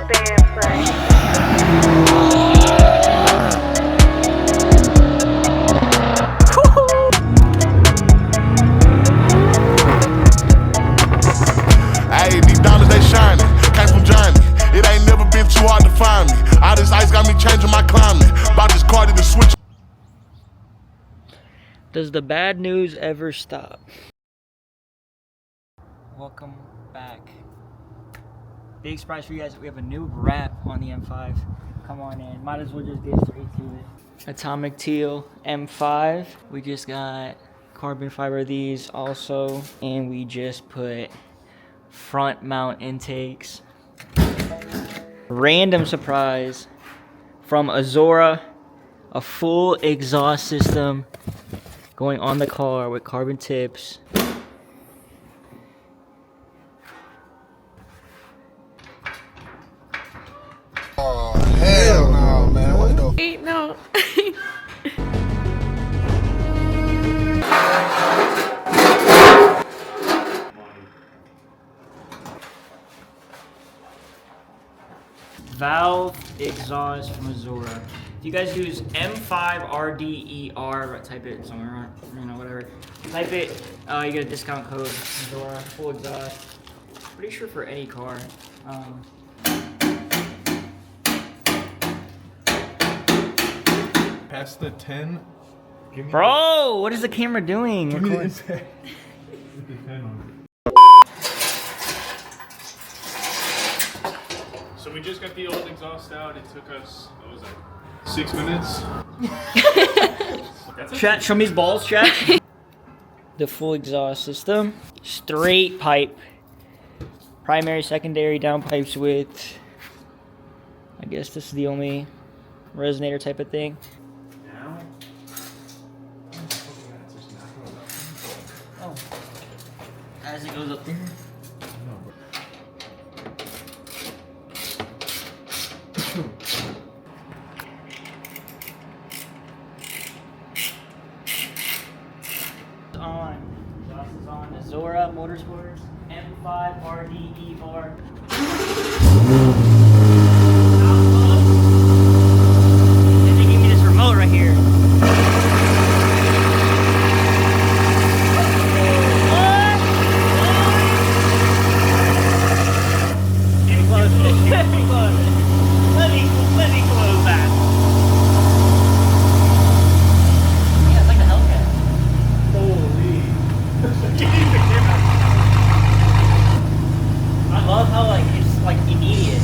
band play. Hey, these dollars they shining, came from Johnny. It ain't never been too hard to find me. All this ice got me changing my climate. Bought this car to switch. Does the bad news ever stop? Welcome back. Big surprise for you guys. We have a new wrap on the M5. Come on in. Might as well just get straight to it. Atomic Teal M5. We just got carbon fiber of these also. And we just put front mount intakes. Random surprise from Azora. A full exhaust system going on the car with carbon tips. Oh, hell no, man. What the? Wait, no. Valve exhaust from Azora. If you guys use M5 RDER, type it somewhere, whatever. Type it, you get a discount code, Azora, full exhaust. Pretty sure for any car. Past the 10. Give me Bro, what is the camera doing? Give me the impact. With the 10 on it. So we just got the old exhaust out. It took us, what was that, 6 minutes? Chat, show me his balls, chat. The full exhaust system. Straight pipe. Primary, secondary, downpipes with, I guess this is the only resonator type of thing. Oh, as it goes up there. Exhaust is on Azora Motorsports M5 RDER. And they gave me this remote right here. Let me close that. Yeah, it's like the Hellcat. Holy. I love how it's like immediate.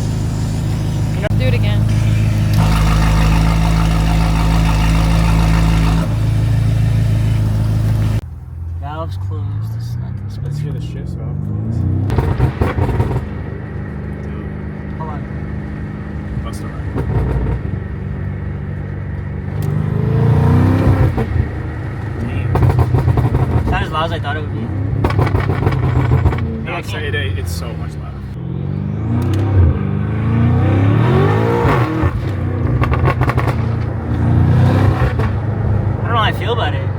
Do it again. Valves closed. This is not gonna Let's hear the shifts valve close. Hold on. That's alright. It's not as loud as I thought it would be. No, it's so much louder. I don't know how I feel about it.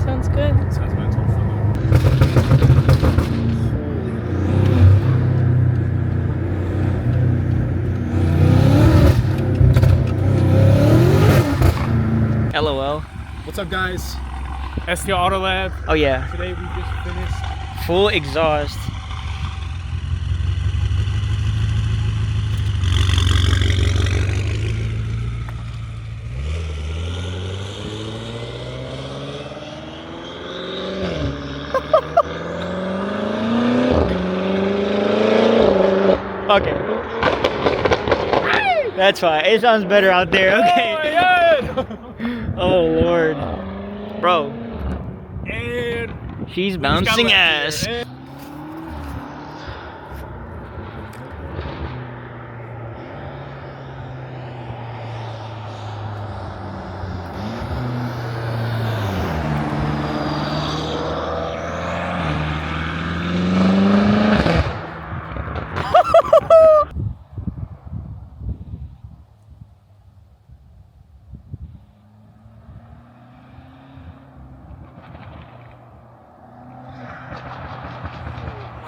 Sounds good. Sounds mental. LOL. What's up, guys? ST Auto Lab. Oh yeah. Today we just finished. Full exhaust. Okay. That's fine. It sounds better out there. Okay. Oh my God! Oh Lord. Bro, And she's we just got bouncing left ass. here.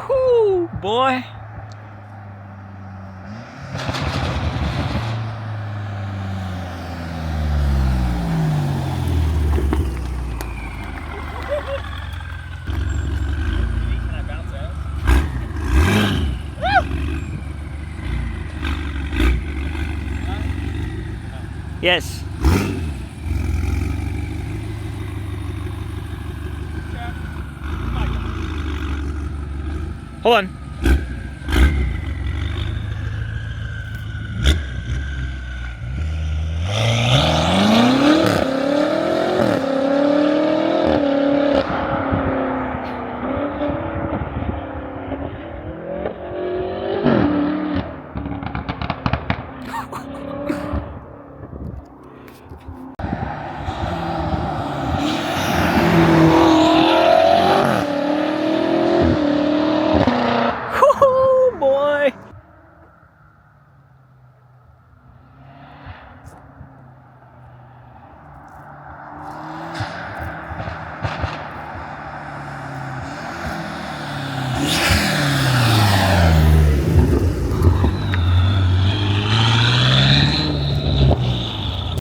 Whoo, boy. Yes. Hold on. Woo, boy.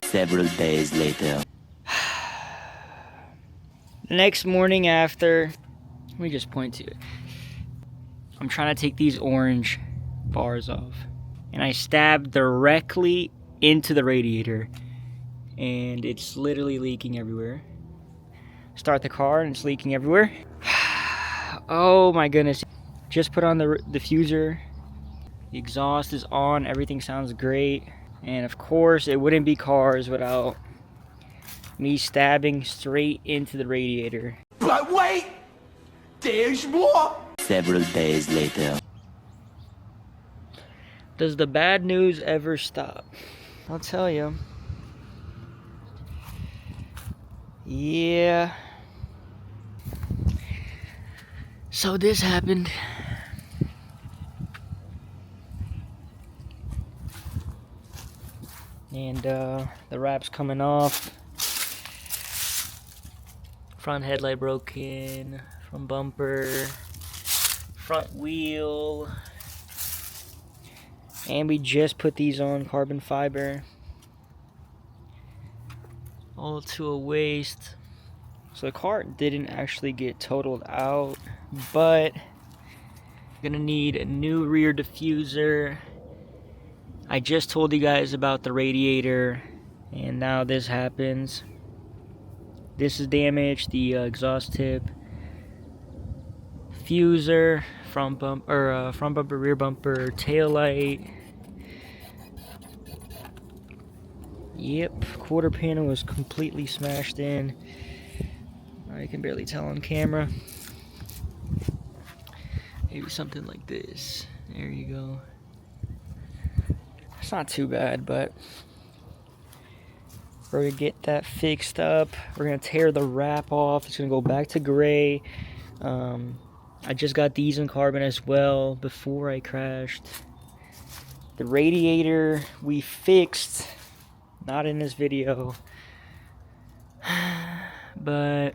Several days later. The next morning after, let me just point to it. I'm trying to take these orange bars off, and I stabbed directly into the radiator, and it's literally leaking everywhere. Start the car and it's leaking everywhere. Oh my goodness. Just put on the diffuser. The exhaust is on, everything sounds great. And of course, it wouldn't be cars without me stabbing straight into the radiator. But wait! There's more! Several days later. Does the bad news ever stop? I'll tell you. Yeah. So this happened. And the wrap's coming off. Front headlight broken. Front bumper. Front wheel. And we just put these on carbon fiber. All to a waste. So the car didn't actually get totaled out, but gonna need a new rear diffuser. I just told you guys about the radiator, and now this happens. This is damaged, the exhaust tip, diffuser, front bumper, rear bumper, tail light. Yep, quarter panel was completely smashed in. I can barely tell on camera. Maybe something like this. There you go. It's not too bad, but we're gonna get that fixed up. We're gonna tear the wrap off. It's gonna go back to gray. I just got these in carbon as well before I crashed. The radiator we fixed, not in this video, but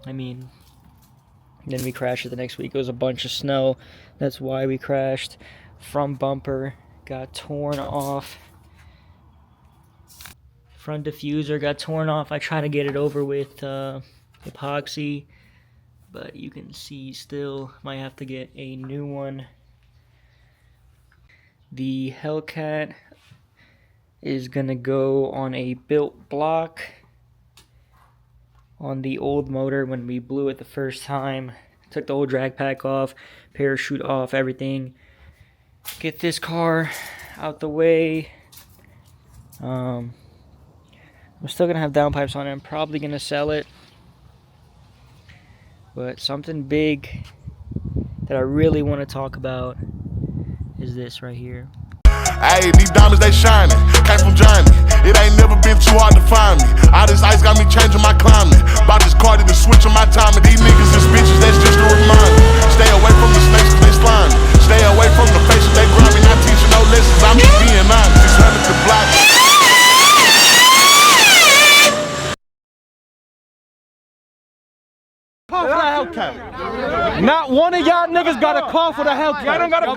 I mean, then we crashed it the next week. It was a bunch of snow. That's why we crashed. Front bumper got torn off. Front diffuser got torn off. I tried to get it over with epoxy, but you can see still might have to get a new one. The Hellcat is gonna go on a built block on the old motor. When we blew it the first time, took the old drag pack off, parachute off, everything. Get this car out the way. I'm still gonna have downpipes on it. I'm probably gonna sell it, but something big that I really want to talk about is this right here. Ayy, these diamonds, they shining. Came from Johnny. It ain't never been too hard to find me. All this ice got me changing my climate. Bought this car to switch on my timing. These niggas is bitches, that's just a reminder. Stay away from the snakes, they slimy. Stay away from the faces, they grimy. Not teaching no lessons, I'm just being honest. 600 to block. Not one of y'all niggas got a call for the Hellcat.